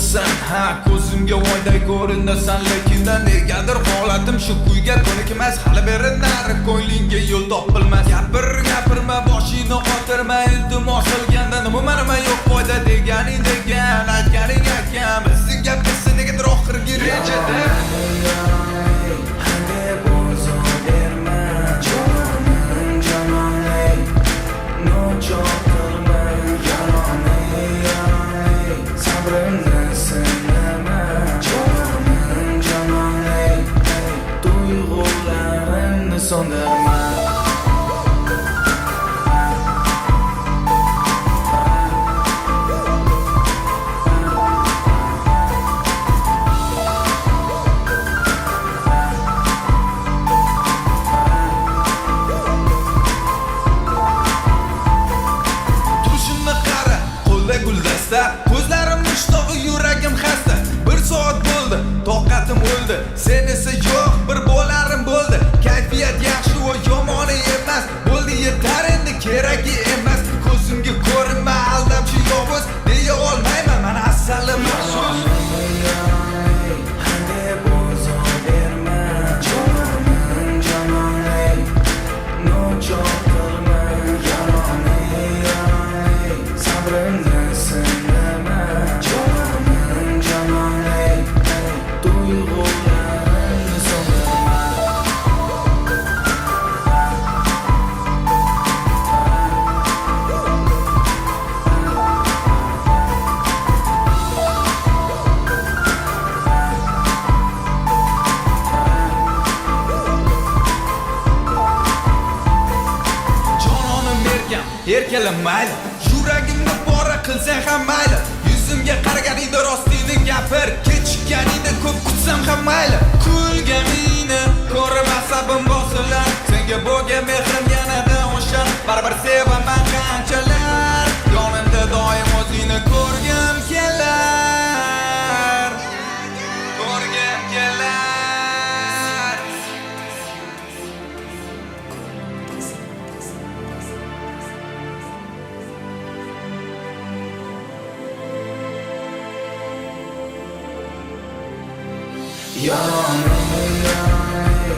bo'lsan, ha ko'zimga oyday ko'rinasan, lekin negadir holatim shu kuyga ko'nikmas. Hali beri nari ko'nglingga yo'l topilmas. Gapirma, boshingni qotirma, iltimos qilganda nima yo'q foyda deganing degan, aytganing aytgan. Bizning gap ketsa negadir oxirgi rejada. Ko'zlarim mushtog'i, yuragim xasta. Bir soat bo'ldi, toqatim o'ldi. Sen esa yo'q, bir bo'larim bo'ldi. Kayfiyat yaxshi va yomoni emas. Bo'ldi yetar endi, keragi emas. Ko'zimga ko'rinma, aldamchi yovuz. Deya olmayman, mana asalim so'z. Erkalim mayli, yuragimni pora qilsang ham mayli. Yuzimga qaraganingda rostini gapir, kechikkaningda ko'p kutsam ham mayli. Kulganingni ko'rib asabim bosilar, senga bo'lgan mehrim yanada oshar. Baribir sevaman qanchalar, yonimda doim o'zingni ko'rgim kelar. Ko'rgim kelar. Yalanay,